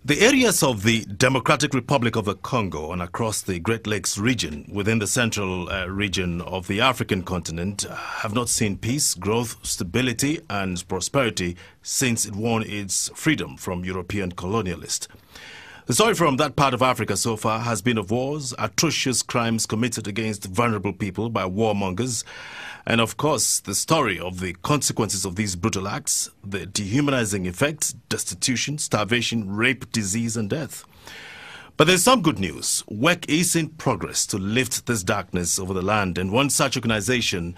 The areas of the Democratic Republic of the Congo and across the Great Lakes region within the central region of the African continent have not seen peace, growth, stability and prosperity since it won its freedom from European colonialists. The story from that part of Africa so far has been of wars, atrocious crimes committed against vulnerable people by warmongers, and of course the story of the consequences of these brutal acts, the dehumanizing effects, destitution, starvation, rape, disease and death. But there's some good news. Work is in progress to lift this darkness over the land, and one such organization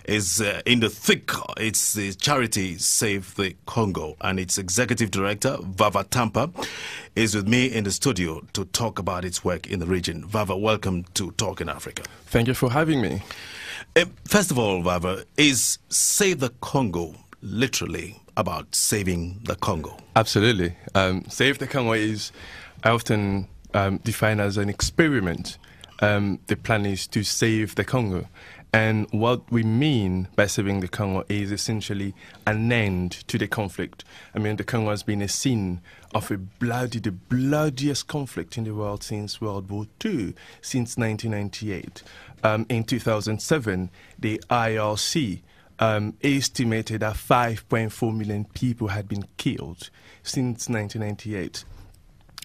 is in the thick. It's the charity Save the Congo, and its executive director, Vava Tampa, is with me in the studio to talk about its work in the region. Vava, welcome to Talk in Africa. Thank you for having me. First of all, Vava, is Save the Congo literally about saving the Congo? Absolutely. Save the Congo is often defined as an experiment. The plan is to save the Congo. And what we mean by saving the Congo is essentially an end to the conflict. I mean, the Congo has been a scene of the bloodiest conflict in the world since World War II, since 1998. In 2007, the IRC estimated that 5.4 million people had been killed since 1998.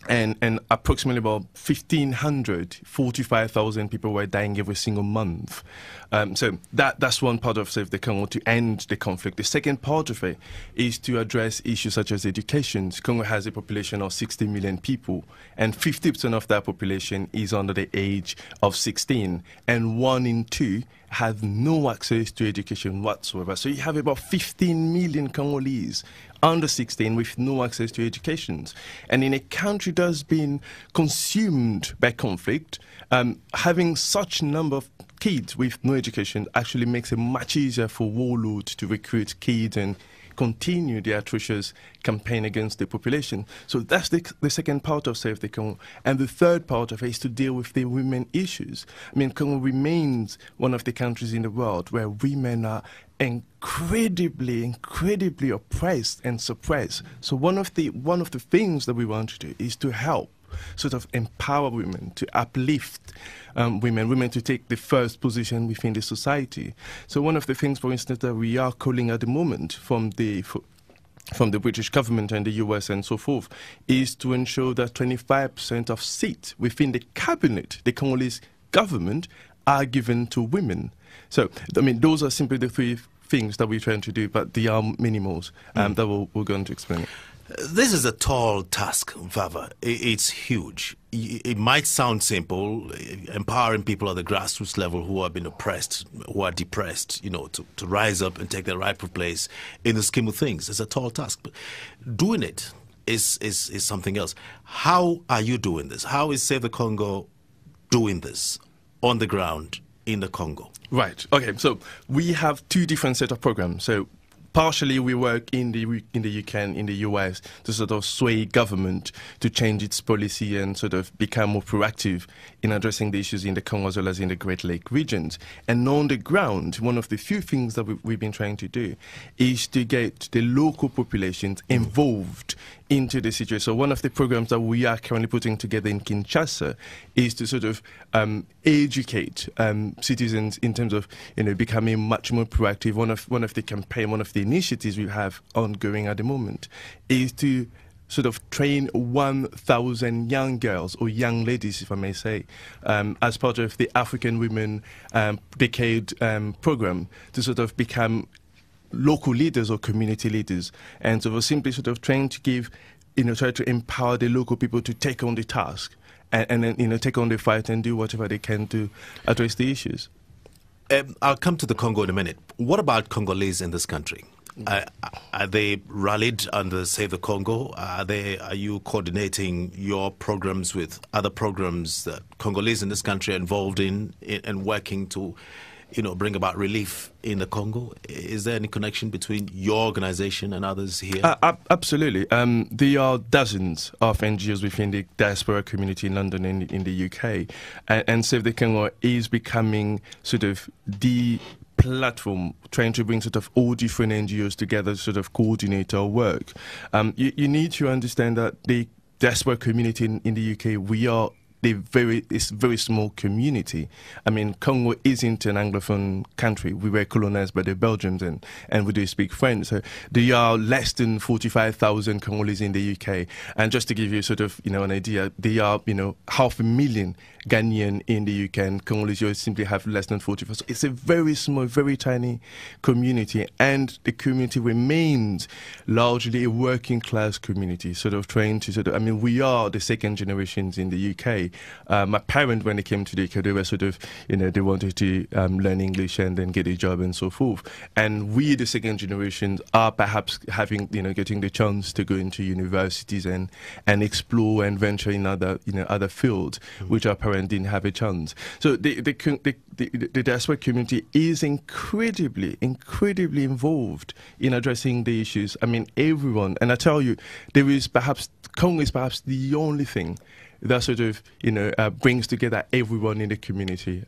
And approximately about 45,000 people were dying every single month. So that's one part of Save the Congo, to end the conflict. The second part of it is to address issues such as education. Congo has a population of 60 million people, and 50% of that population is under the age of 16, and 1 in 2 have no access to education whatsoever. So you have about 15 million Congolese under 16 with no access to education. And in a country that's been consumed by conflict, having such a number of kids with no education actually makes it much easier for warlords to recruit kids and continue the atrocious campaign against the population. So that's the second part of Save the Congo. And the third part of it is to deal with the women issues. I mean, Congo remains one of the countries in the world where women are incredibly oppressed and suppressed. So one of the things that we want to do is to help sort of empower women, to uplift women to take the first position within the society. So one of the things, for instance, that we are calling at the moment from the British government and the US and so forth, is to ensure that 25% of seats within the cabinet, the Congolese government, are given to women. So, I mean, those are simply the three things that we're trying to do, but there are many more that we're going to explain. This is a tall task, Vava. It's huge. It might sound simple, empowering people at the grassroots level who have been oppressed, who are depressed, to rise up and take their rightful place in the scheme of things. It's a tall task. But doing it is something else. How are you doing this? How is Save the Congo doing this on the ground in the Congo? Right. Okay. So we have two different set of programs. So partially, we work in the UK and in the US to sort of sway government to change its policy and sort of become more proactive in addressing the issues in the Congo as well as in the Great Lake regions. And on the ground, one of the few things that we've been trying to do is to get the local populations involved into the situation. So one of the programs that we are currently putting together in Kinshasa is to sort of educate citizens in terms of becoming much more proactive. One of the initiatives we have ongoing at the moment is to sort of train 1,000 young girls or young ladies, if I may say, as part of the African Women Decade program, to sort of become local leaders or community leaders. And so we're simply sort of trying to give, try to empower the local people to take on the task and then, take on the fight and do whatever they can to address the issues. I'll come to the Congo in a minute. What about Congolese in this country? Are they rallied under Save the Congo? Are you coordinating your programs with other programs that Congolese in this country are involved in and working to bring about relief in the Congo? Is there any connection between your organization and others here? Absolutely. There are dozens of NGOs within the diaspora community in London and in the UK. And Save the Congo is becoming sort of the platform, trying to bring sort of all different NGOs together to sort of coordinate our work. You need to understand that the diaspora community in the UK, we are it's a very small community. I mean, Congo isn't an Anglophone country. We were colonized by the Belgians and we do speak French. So there are less than 45,000 Congolese in the UK. And just to give you sort of, an idea, there are, 500,000 Ghanaian in the UK, and Congolese you simply have less than 45. So it's a very small, very tiny community, and the community remains largely a working class community, sort of trying to we are the second generations in the UK. My parents, when they came to the UK, they were sort of, they wanted to learn English and then get a job and so forth. And we, the second generations, are perhaps having, getting the chance to go into universities and explore and venture in other fields, which our parents didn't have a chance. So the diaspora community is incredibly involved in addressing the issues. I mean, everyone, and I tell you, Congo is perhaps the only thing that sort of, brings together everyone in the community,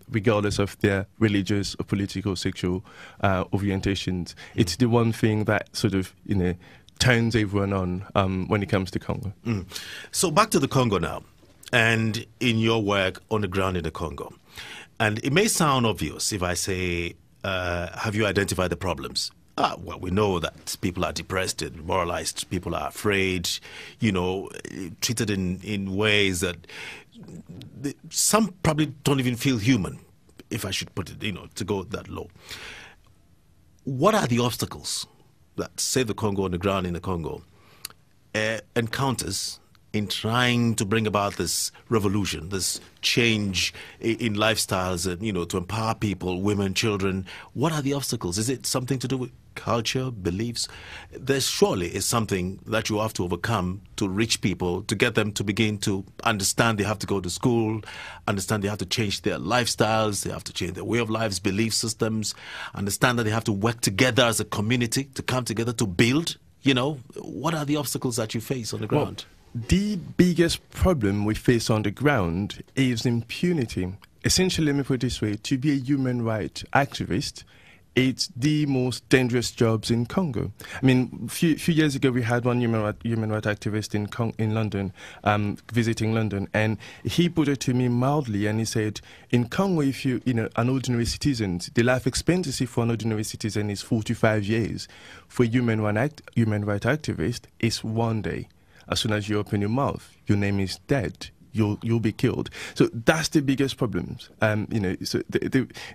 regardless of their religious or political, sexual orientations. It's the one thing that sort of, turns everyone on when it comes to Congo. So back to the Congo now, and in your work on the ground in the Congo. And it may sound obvious if I say, have you identified the problems? Well, we know that people are depressed and demoralized. People are afraid, treated in ways that some probably don't even feel human, if I should put it, to go that low. What are the obstacles that, say, the Congo on the ground in the Congo encounters in trying to bring about this revolution, this change in lifestyles, and, to empower people, women, children? What are the obstacles? Is it something to do with culture, beliefs? There surely is something that you have to overcome to reach people, to get them to begin to understand they have to go to school, understand they have to change their lifestyles, they have to change their way of lives, belief systems, understand that they have to work together as a community, to come together to build. What are the obstacles that you face on the ground? Well, the biggest problem we face on the ground is impunity. Essentially, let me put it this way, to be a human rights activist, it's the most dangerous jobs in Congo. I mean, a few years ago, we had one human rights activist in London, visiting London, and he put it to me mildly, and he said, in Congo, if an ordinary citizen, the life expectancy for an ordinary citizen is 45 years. For a human rights activist, it's 1 day. As soon as you open your mouth, your name is dead. You'll be killed. So that's the biggest problems. So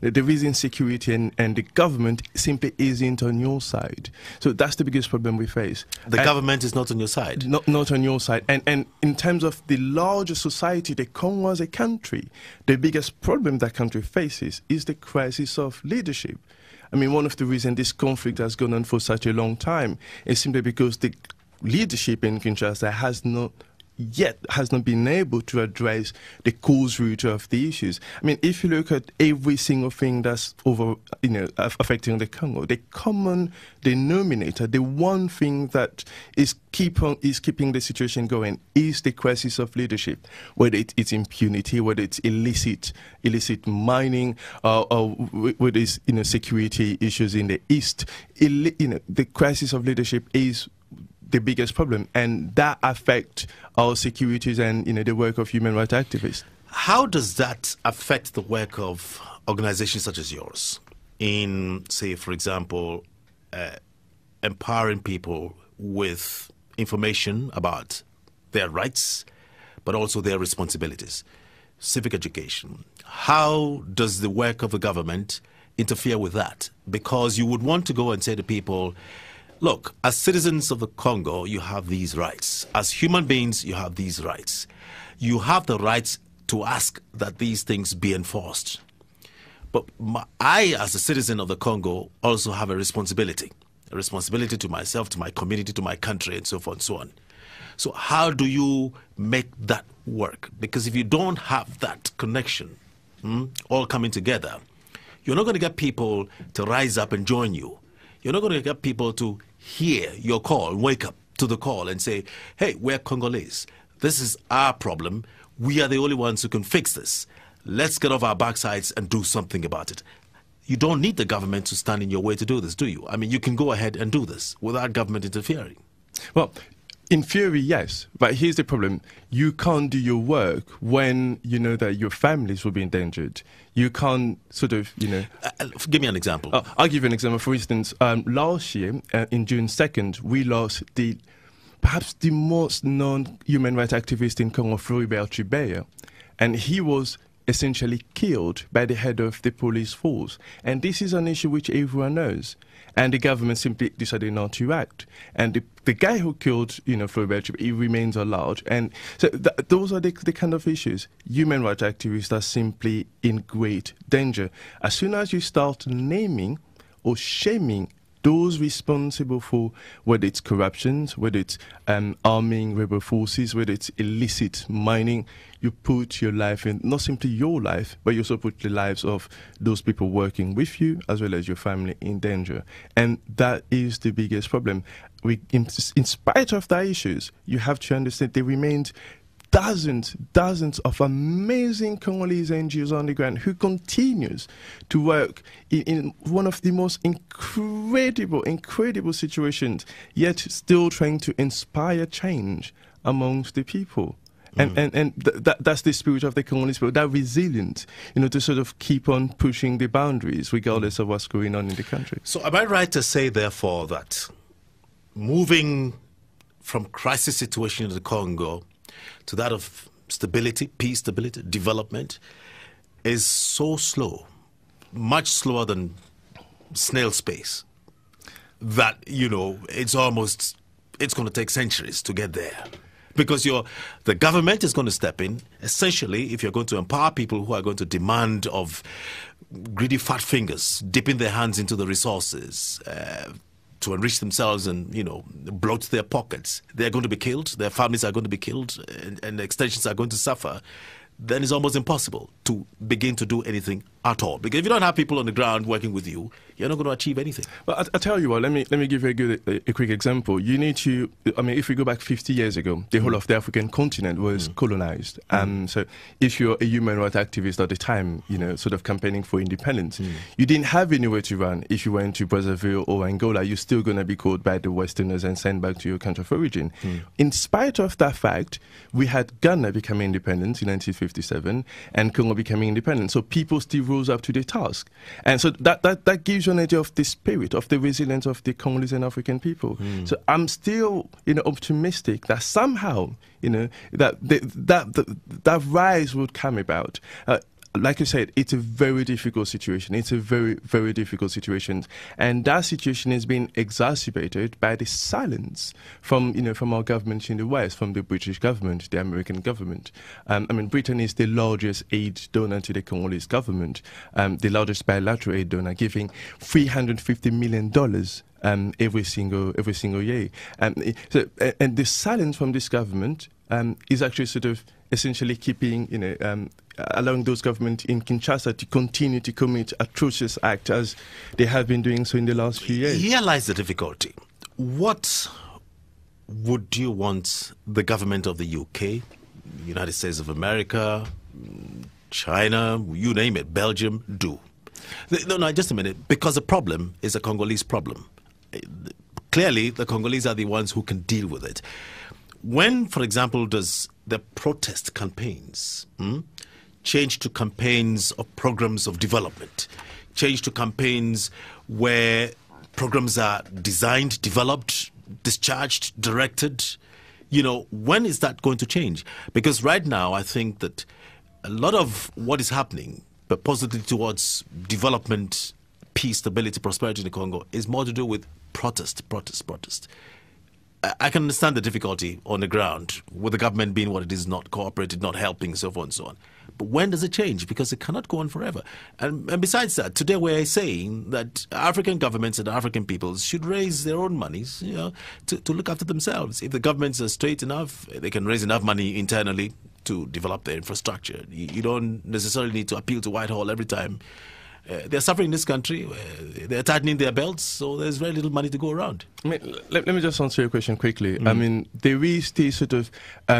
there is insecurity, and the government simply isn't on your side. So that's the biggest problem we face. The government is not on your side. Not on your side. And in terms of the larger society, the Congo as a country, the biggest problem that country faces is the crisis of leadership. I mean, one of the reasons this conflict has gone on for such a long time is simply because the leadership in Kinshasa has not been able to address the cause root of the issues. I mean, if you look at every single thing that's affecting the Congo, the common denominator, the one thing that is keeping the situation going is the crisis of leadership, whether it's impunity, whether it's illicit mining, or whether it's security issues in the east. The crisis of leadership is the biggest problem, and that affects our securities and the work of human rights activists. How does that affect the work of organizations such as yours in, say, for example, empowering people with information about their rights, but also their responsibilities? Civic education. How does the work of the government interfere with that? Because you would want to go and say to people, look, as citizens of the Congo, you have these rights. As human beings, you have these rights. You have the rights to ask that these things be enforced. But I, as a citizen of the Congo, also have a responsibility to myself, to my community, to my country, and so forth and so on. So how do you make that work? Because if you don't have that connection, all coming together, you're not going to get people to rise up and join you. You're not going to get people to hear your call, wake up to the call and say, hey, we're Congolese. This is our problem. We are the only ones who can fix this. Let's get off our backsides and do something about it. You don't need the government to stand in your way to do this, do you? I mean, you can go ahead and do this without government interfering. Well, In theory, yes. But here's the problem. You can't do your work when you know that your families will be endangered. You can't sort of, give me an example. I'll give you an example. For instance, last year, in June 2nd, we lost perhaps the most known human rights activist in Congo, Floribert Chebeya. And he was essentially killed by the head of the police force. And this is an issue which everyone knows. And the government simply decided not to act. And the guy who killed, Floribert Chebeya, he remains at large. And so those are the kind of issues. Human rights activists are simply in great danger. As soon as you start naming or shaming those responsible for whether it's corruption, whether it's arming rebel forces, whether it's illicit mining, you put your life in, not simply your life, but you also put the lives of those people working with you as well as your family in danger. And that is the biggest problem. In spite of the issues, you have to understand there remains dozens of amazing Congolese NGOs on the ground who continues to work in one of the most incredible situations, yet still trying to inspire change amongst the people. And that's the spirit of the Congolese people, that resilience, to sort of keep on pushing the boundaries regardless of what's going on in the country. So am I right to say, therefore, that moving from crisis situation in the Congo to that of stability, peace, stability, development is so slow, much slower than snail space, that, it's going to take centuries to get there? Because the government is going to step in, essentially, if you're going to empower people who are going to demand of greedy fat fingers, dipping their hands into the resources, to enrich themselves and, bloat their pockets. They're going to be killed, their families are going to be killed, and the extensions are going to suffer. Then it's almost impossible to begin to do anything at all. Because if you don't have people on the ground working with you, you're not going to achieve anything. Well, I'll tell you what, let me give you a quick example. You need to, if we go back 50 years ago, the whole of the African continent was colonized. So if you're a human rights activist at the time, sort of campaigning for independence, you didn't have anywhere to run. If you went to Brazzaville or Angola, you're still going to be caught by the Westerners and sent back to your country of origin. In spite of that fact, we had Ghana becoming independent in 1957 and Congo becoming independent. So people still rose up to the task. And so that gives you an idea of the spirit, of the resilience of the Congolese and African people. So I'm still, optimistic that somehow, that rise would come about. Like you said, it's a very difficult situation. It's a very, very difficult situation. And that situation has been exacerbated by the silence from our government in the West, from the British government, the American government. Britain is the largest aid donor to the Congolese government, the largest bilateral aid donor, giving $350 million every single year. And the silence from this government is actually sort of essentially keeping, allowing those governments in Kinshasa to continue to commit atrocious acts as they have been doing so in the last few years. Here lies the difficulty. What would you want the government of the UK, United States of America, China, you name it, Belgium, do? No, just a minute. Because the problem is a Congolese problem. Clearly, the Congolese are the ones who can deal with it. When, for example, does the protest campaigns change to campaigns of programs of development, change to campaigns where programs are designed, developed, discharged, directed? When is that going to change? Because right now, I think that a lot of what is happening, but positively towards development, peace, stability, prosperity in the Congo, is more to do with protest. I can understand the difficulty on the ground with the government being what it is, not cooperating, not helping, so forth and so on. But when does it change? Because it cannot go on forever. And besides that, today we're saying that African governments and African peoples should raise their own monies, to look after themselves. If the governments are straight enough, they can raise enough money internally to develop their infrastructure. You don't necessarily need to appeal to Whitehall every time. They're suffering in this country. They're tightening their belts, so there's very little money to go around. Let me just answer your question quickly. There is this sort of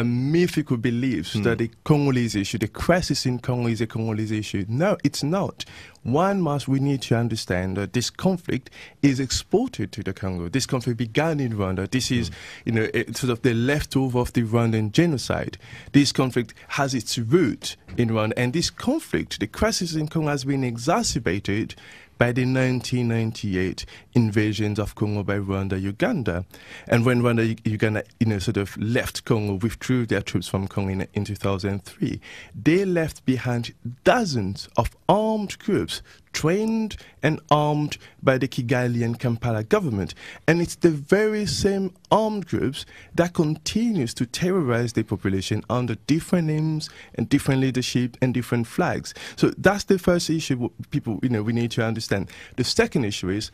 mythical beliefs that the Congolese issue, the crisis in Congo is a Congolese issue. No, it's not. we need to understand that this conflict is exported to the Congo. This conflict began in Rwanda. This is, sort of the leftover of the Rwandan genocide. This conflict has its root in Rwanda, and this conflict, the crisis in Congo, has been exacerbated by the 1998 invasions of Congo by Rwanda, Uganda. And when Rwanda, Uganda, sort of left Congo, withdrew their troops from Congo in 2003, they left behind dozens of armed groups trained and armed by the Kigali and Kampala government. And it's the very same armed groups that continues to terrorize the population under different names and different leadership and different flags. So that's the first issue people, we need to understand. The second issue is,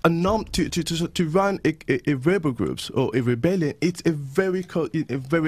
to run a rebel groups or a rebellion, it's a very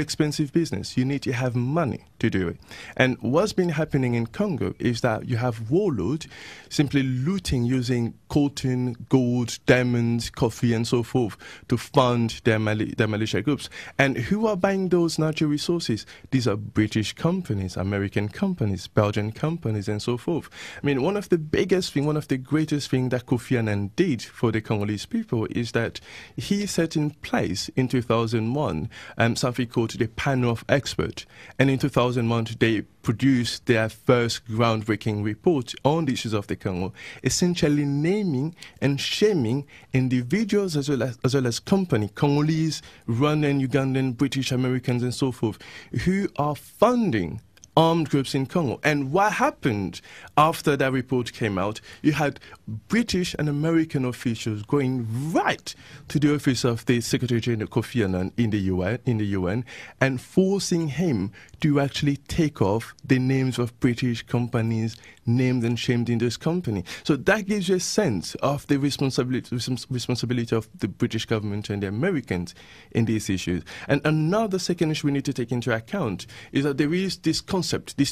expensive business. You need to have money to do it. And what's been happening in Congo is that you have warlords simply looting using coltan, gold, diamonds, coffee, and so forth to fund their militia groups. And who are buying those natural resources? These are British companies, American companies, Belgian companies, and so forth. One of the greatest things that Kofi Annan did for the Congolese people is that he set in place in 2001 something called the Panel of Experts. And in 2001, they produced their first groundbreaking report on the issues of the Congo, essentially naming and shaming individuals as well as companies, Congolese, Rwandan, Ugandan, British, Americans, and so forth, who are funding armed groups in Congo. And what happened after that report came out, you had British and American officials going right to the office of the Secretary General Kofi Annan in the UN and forcing him to actually take off the names of British companies named and shamed in this company. So that gives you a sense of the responsibility of the British government and the Americans in these issues. And another second issue we need to take into account is that there is this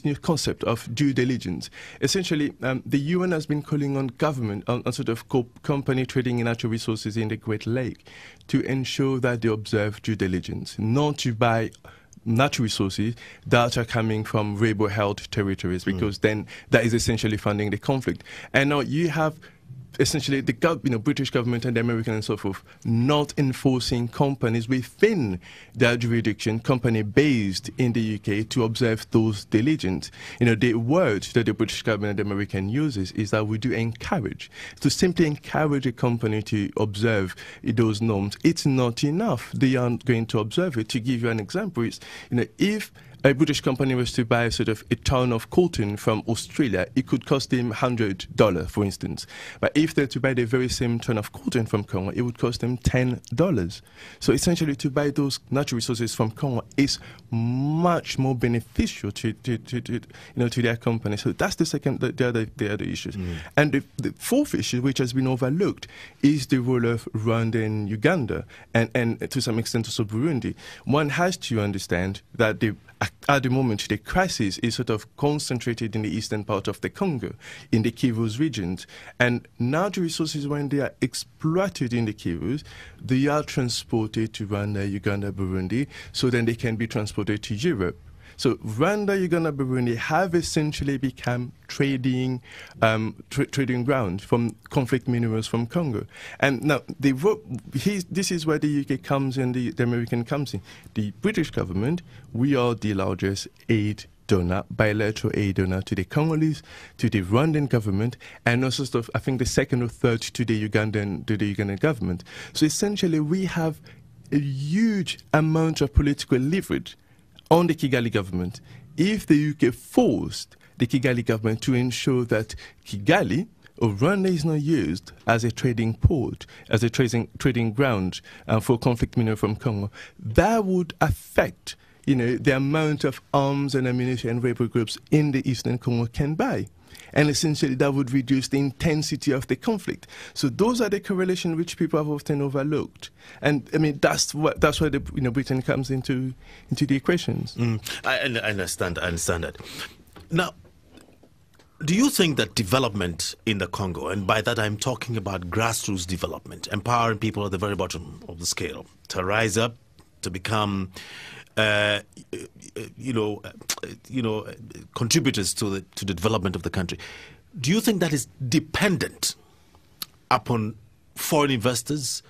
new concept of due diligence. Essentially, the UN has been calling on government, on sort of company trading in natural resources in the Great Lake, to ensure that they observe due diligence, not to buy natural resources that are coming from rebel-held territories, because then that is essentially funding the conflict. And now you have essentially the British government and the American and so forth not enforcing companies within their jurisdiction, company based in the UK, to observe those diligence. The word that the British government and the American uses is that we do encourage. To simply encourage a company to observe those norms, it's not enough. They aren't going to observe it. To give you an example, is if a British company was to buy sort of a ton of coltan from Australia, it could cost them $100, for instance. But if they're to buy the very same ton of coltan from Congo, it would cost them $10. So essentially, to buy those natural resources from Congo is much more beneficial to their company. So that's the other issues. And the fourth issue, which has been overlooked, is the role of Rwanda and Uganda, and to some extent also Burundi. One has to understand that at the moment, the crisis is sort of concentrated in the eastern part of the Congo, in the Kivus regions. And natural resources, when they are exploited in the Kivus, they are transported to Rwanda, Uganda, Burundi, so then they can be transported to Europe. So Rwanda, Uganda, Burundi have essentially become trading ground from conflict minerals from Congo. And now, this is where the UK comes in, the American comes in. The British government, we are the largest aid donor, bilateral aid donor to the Congolese, to the Rwandan government, and also I think the second or third to the Ugandan government. So essentially, we have a huge amount of political leverage on the Kigali government. If the UK forced the Kigali government to ensure that Kigali or Rwanda is not used as a trading port, as a trading ground for conflict mineral from Congo, that would affect the amount of arms and ammunition and rebel groups in the eastern Congo can buy. And essentially, that would reduce the intensity of the conflict. So those are the correlations which people have often overlooked. And that's where Britain comes into the equations. I understand that. Now, do you think that development in the Congo, and by that I'm talking about grassroots development, empowering people at the very bottom of the scale to rise up, to become contributors to the development of the country, do you think that is dependent upon foreign investors,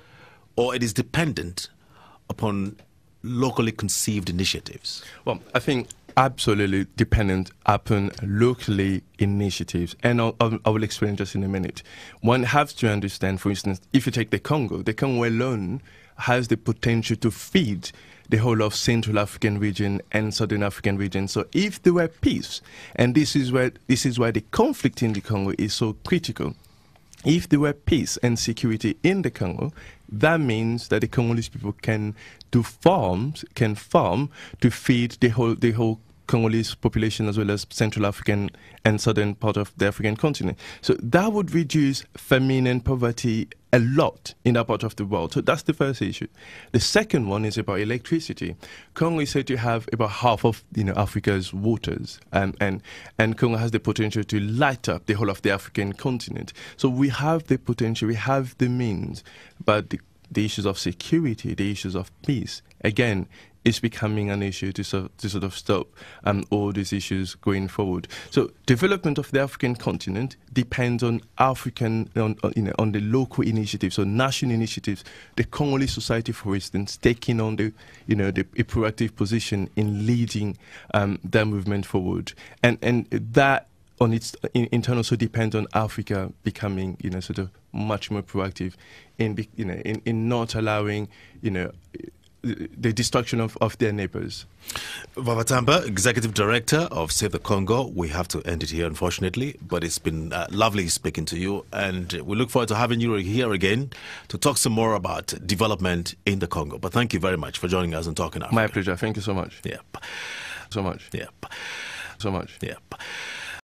or it is dependent upon locally conceived initiatives? Well, I think absolutely dependent upon locally initiatives, and I will explain just in a minute. One has to understand, for instance, if you take the Congo alone has the potential to feed the whole of Central African region and Southern African region. So if there were peace, and this is why the conflict in the Congo is so critical. If there were peace and security in the Congo, that means that the Congolese people can farm to feed the whole Congolese population, as well as Central African and southern part of the African continent. So that would reduce famine and poverty a lot in that part of the world. So that's the first issue. The second one is about electricity. Congo is said to have about half of Africa's waters, and Congo has the potential to light up the whole of the African continent. So we have the potential, we have the means, but the issues of security, the issues of peace, again, is becoming an issue to sort of stop all these issues going forward. So development of the African continent depends on on the local initiatives, so national initiatives. The Congolese society, for instance, taking on a proactive position in leading that movement forward, and that on its in turn also depends on Africa becoming sort of much more proactive in not allowing the destruction of their neighbors. Vava Tampa, Executive Director of Save the Congo. We have to end it here, unfortunately, but it's been lovely speaking to you, and we look forward to having you here again to talk some more about development in the Congo. But thank you very much for joining us and talking Africa. My pleasure. Thank you so much. Yeah. So much. Yeah. So much. Yeah.